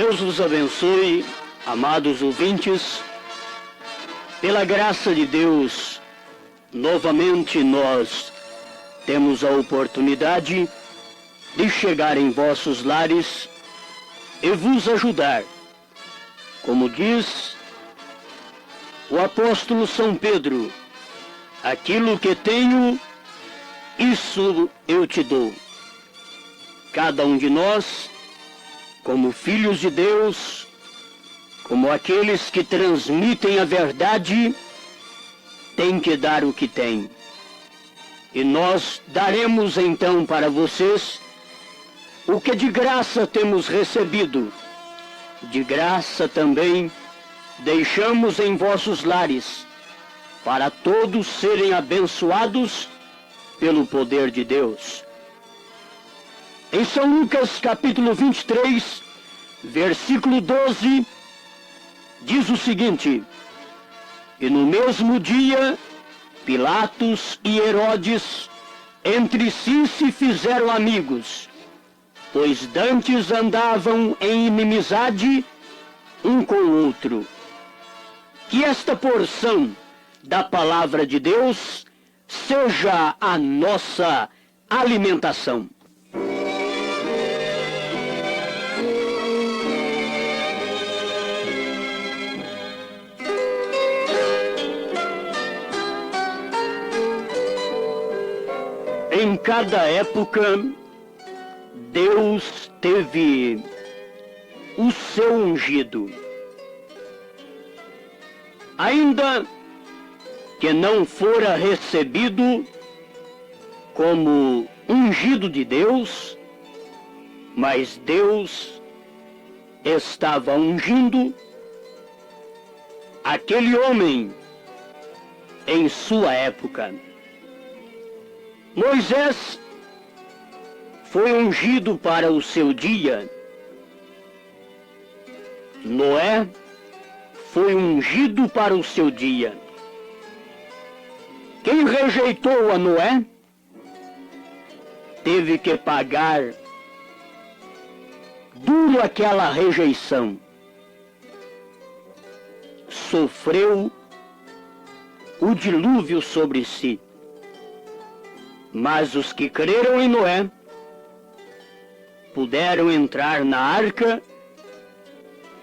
Deus os abençoe, amados ouvintes. Pela graça de Deus, novamente nós temos a oportunidade de chegar em vossos lares e vos ajudar. Como diz o apóstolo São Pedro, aquilo que tenho, isso eu te dou. Cada um de nós, como filhos de Deus, como aqueles que transmitem a verdade, tem que dar o que tem. E nós daremos então para vocês o que de graça temos recebido. De graça também deixamos em vossos lares, para todos serem abençoados pelo poder de Deus. Em São Lucas capítulo 23, versículo 12, diz o seguinte: E no mesmo dia, Pilatos e Herodes entre si se fizeram amigos, pois dantes andavam em inimizade um com o outro. Que esta porção da palavra de Deus seja a nossa alimentação. Em cada época, Deus teve o seu ungido. Ainda que não fora recebido como ungido de Deus, mas Deus estava ungindo aquele homem em sua época. Moisés foi ungido para o seu dia. Noé foi ungido para o seu dia. Quem rejeitou a Noé teve que pagar duro aquela rejeição. Sofreu o dilúvio sobre si. Mas os que creram em Noé puderam entrar na arca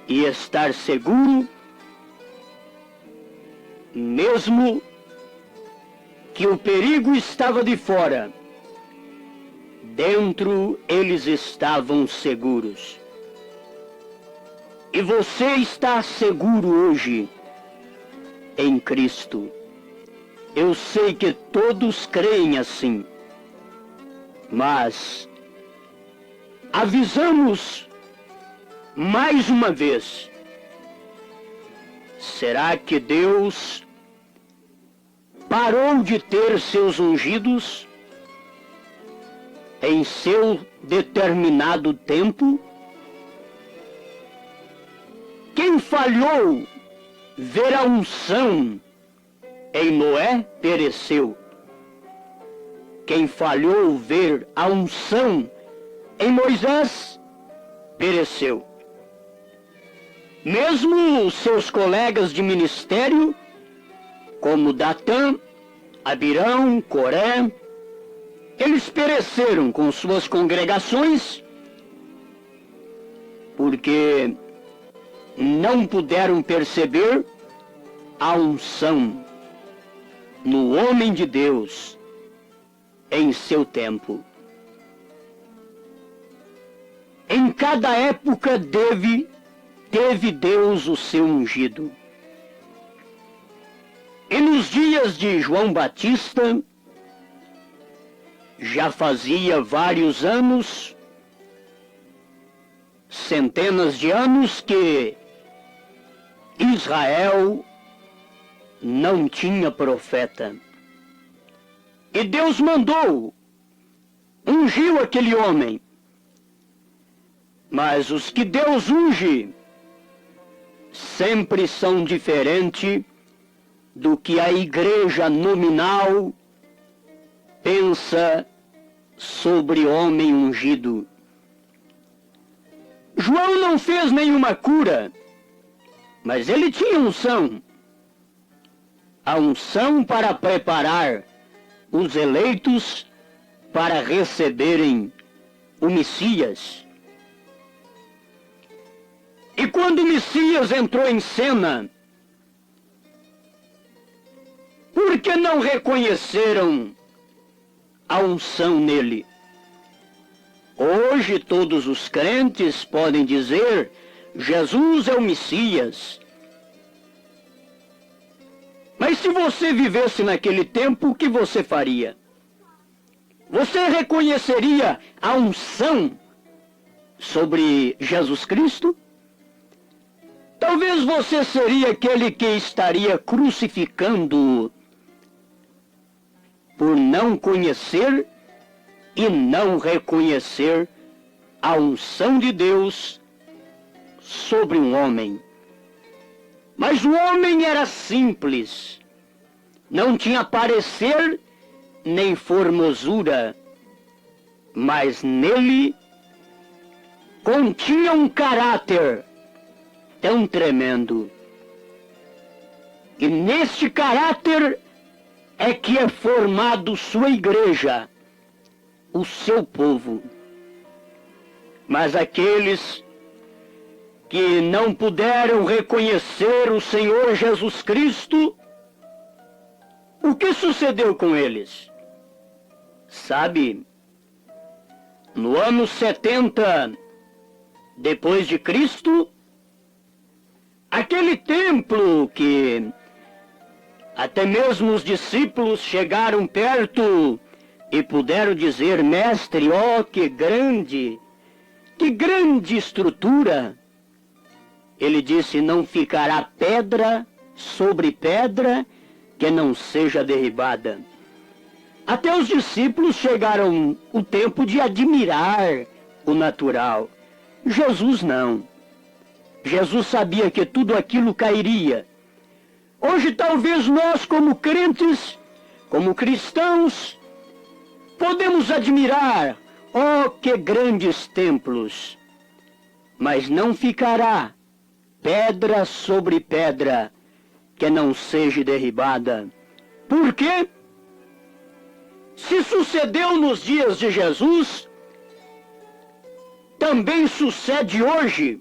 e estar seguro, mesmo que o perigo estava de fora. Dentro eles estavam seguros. E você está seguro hoje em Cristo. Eu sei que todos creem assim, mas avisamos mais uma vez: será que Deus parou de ter seus ungidos em seu determinado tempo? Quem falhou ver a unção em Noé pereceu. Quem falhou ver a unção em Moisés pereceu. Mesmo os seus colegas de ministério, como Datã, Abirão, Coré, eles pereceram com suas congregações, porque não puderam perceber a unção no homem de Deus em seu tempo. Em cada época teve Deus o seu ungido. E nos dias de João Batista, já fazia vários anos, centenas de anos, que Israel não tinha profeta. E Deus mandou, ungiu aquele homem. Mas os que Deus unge sempre são diferentes do que a igreja nominal pensa sobre homem ungido. João não fez nenhuma cura, mas ele tinha unção. A unção para preparar os eleitos para receberem o Messias. E quando o Messias entrou em cena, por que não reconheceram a unção nele? Hoje todos os crentes podem dizer: Jesus é o Messias. Mas se você vivesse naquele tempo, o que você faria? Você reconheceria a unção sobre Jesus Cristo? Talvez você seria aquele que estaria crucificando por não conhecer e não reconhecer a unção de Deus sobre um homem. Mas o homem era simples, não tinha parecer nem formosura, mas nele continha um caráter tão tremendo. E neste caráter é que é formado sua igreja, o seu povo. Mas aqueles que não puderam reconhecer o Senhor Jesus Cristo, o que sucedeu com eles? Sabe, no ano 70 depois de Cristo, aquele templo que até mesmo os discípulos chegaram perto e puderam dizer: mestre, ó, que grande estrutura. Ele disse: não ficará pedra sobre pedra que não seja derribada. Até os discípulos chegaram o tempo de admirar o natural. Jesus não. Jesus sabia que tudo aquilo cairia. Hoje talvez nós, como crentes, como cristãos, podemos admirar, oh, que grandes templos, mas não ficará pedra sobre pedra que não seja derribada. Por quê? Se sucedeu nos dias de Jesus, também sucede hoje.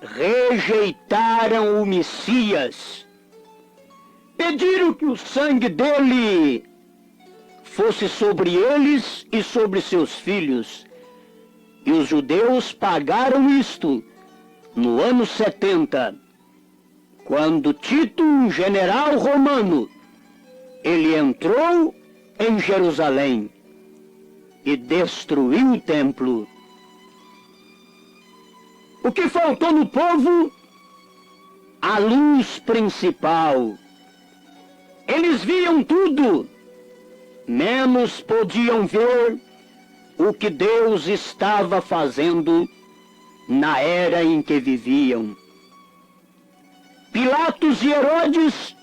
Rejeitaram o Messias, pediram que o sangue dele fosse sobre eles e sobre seus filhos. E os judeus pagaram isto no ano 70, quando Tito, um general romano, ele entrou em Jerusalém e destruiu o templo. O que faltou no povo? A luz principal. Eles viam tudo, menos podiam ver o que Deus estava fazendo na era em que viviam. Pilatos e Herodes,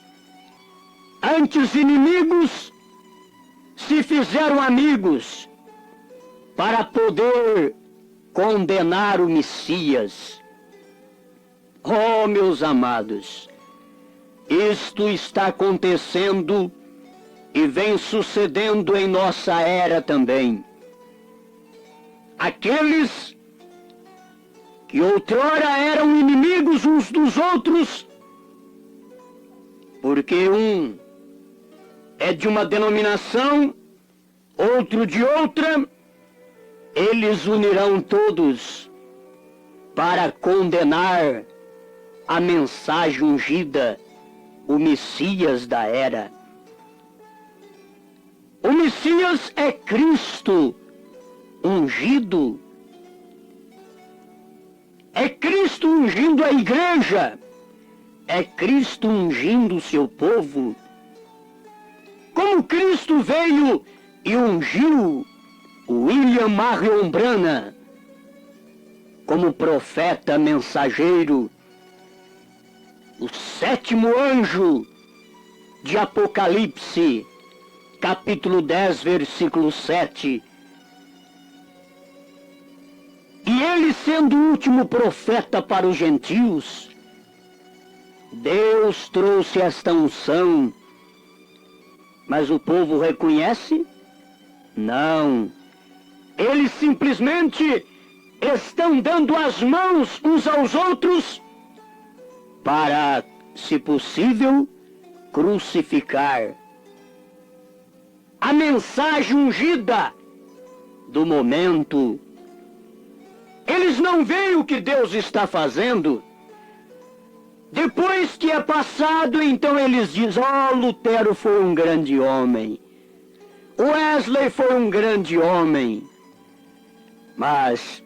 antes inimigos, se fizeram amigos para poder condenar o Messias. Oh, meus amados, isto está acontecendo e vem sucedendo em nossa era também. Aqueles que outrora eram inimigos uns dos outros, porque um é de uma denominação, outro de outra, eles unirão todos para condenar a mensagem ungida, o Messias da era. O Messias é Cristo ungido. É Cristo ungindo a igreja. É Cristo ungindo o seu povo. Como Cristo veio e ungiu William Marion Branham como profeta mensageiro, o sétimo anjo de Apocalipse, capítulo 10, versículo 7. E ele sendo o último profeta para os gentios, Deus trouxe esta unção, mas o povo reconhece? Não. Eles simplesmente estão dando as mãos uns aos outros para, se possível, crucificar a mensagem ungida do momento. Eles não veem o que Deus está fazendo. Depois que é passado, então eles dizem: oh, Lutero foi um grande homem, Wesley foi um grande homem. Mas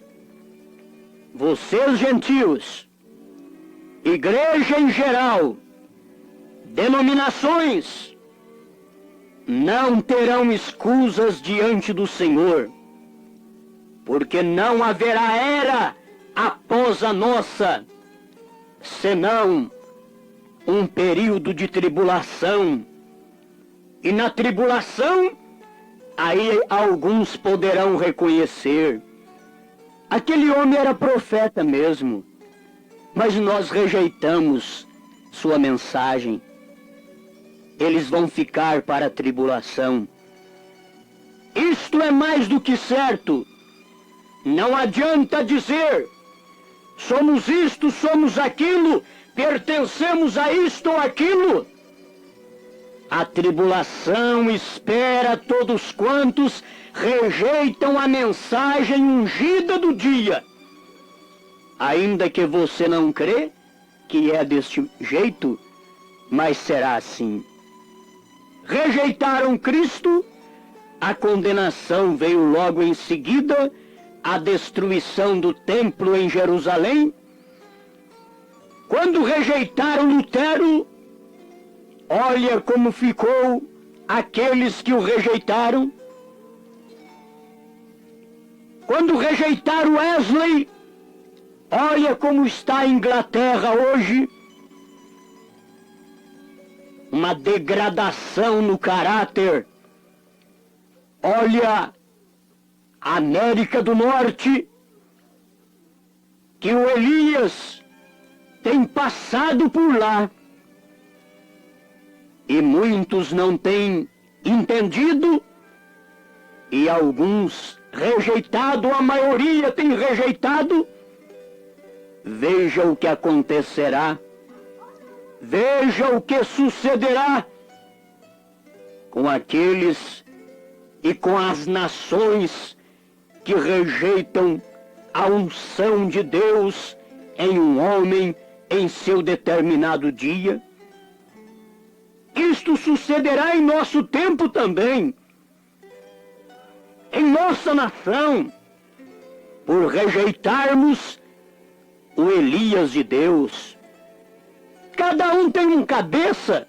vocês, gentios, igreja em geral, denominações, não terão escusas diante do Senhor, porque não haverá era após a nossa, senão um período de tribulação. E na tribulação, aí alguns poderão reconhecer: aquele homem era profeta mesmo, mas nós rejeitamos sua mensagem. Eles vão ficar para a tribulação. Isto é mais do que certo. Não adianta dizer: somos isto, somos aquilo, pertencemos a isto ou aquilo. A tribulação espera todos quantos rejeitam a mensagem ungida do dia. Ainda que você não crê que é deste jeito, mas será assim. Rejeitaram Cristo, a condenação veio logo em seguida, a destruição do templo em Jerusalém. Quando rejeitaram Lutero, olha como ficou aqueles que o rejeitaram. Quando rejeitaram Wesley, olha como está a Inglaterra hoje. Uma degradação no caráter. Olha a América do Norte, que o Elias tem passado por lá. E muitos não têm entendido, e alguns rejeitado, a maioria tem rejeitado. Veja o que acontecerá, veja o que sucederá com aqueles e com as nações que rejeitam a unção de Deus em um homem em seu determinado dia. Isto sucederá em nosso tempo também, em nossa nação, por rejeitarmos o Elias de Deus. Cada um tem um cabeça.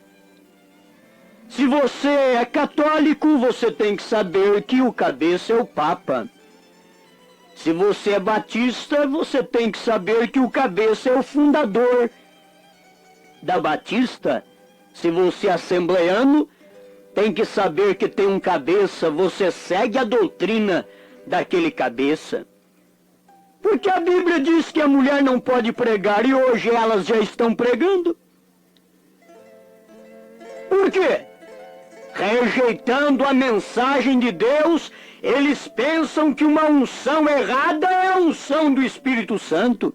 Se você é católico, você tem que saber que o cabeça é o Papa. Se você é batista, você tem que saber que o cabeça é o fundador da Batista. Se você é assembleano, tem que saber que tem um cabeça, você segue a doutrina daquele cabeça. Porque a Bíblia diz que a mulher não pode pregar e hoje elas já estão pregando. Por quê? Rejeitando a mensagem de Deus, eles pensam que uma unção errada é a unção do Espírito Santo.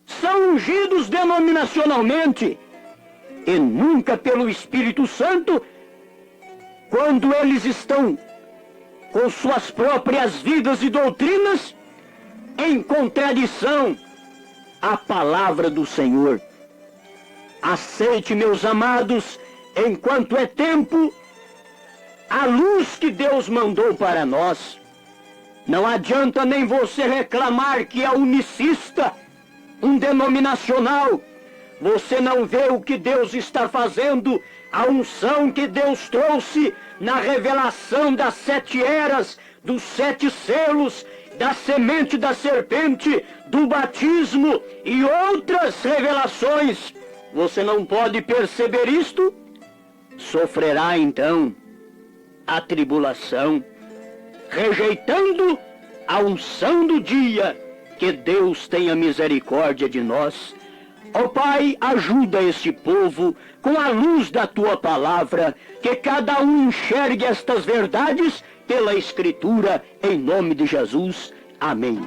São ungidos denominacionalmente e nunca pelo Espírito Santo, quando eles estão com suas próprias vidas e doutrinas em contradição à palavra do Senhor. Aceite, meus amados, enquanto é tempo, a luz que Deus mandou para nós. Não adianta nem você reclamar que é unicista, um denominacional. Você não vê o que Deus está fazendo, a unção que Deus trouxe na revelação das 7 eras, dos 7 selos, da semente da serpente, do batismo e outras revelações. Você não pode perceber isto? Sofrerá então a tribulação, rejeitando a unção do dia Que Deus tenha misericórdia de nós. Ó Pai, ajuda este povo com a luz da Tua palavra, que cada um enxergue estas verdades pela Escritura, em nome de Jesus. Amém.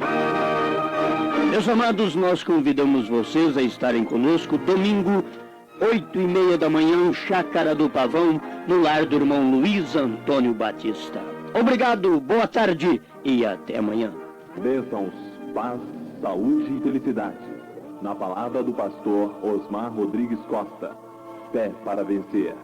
Meus amados, nós convidamos vocês a estarem conosco domingo, 8h30 da manhã, Chácara do Pavão, no lar do irmão Luiz Antônio Batista. Obrigado, boa tarde e até amanhã. Bênçãos, paz, saúde e felicidade. Na palavra do pastor Osmar Rodrigues Costa. Fé para vencer.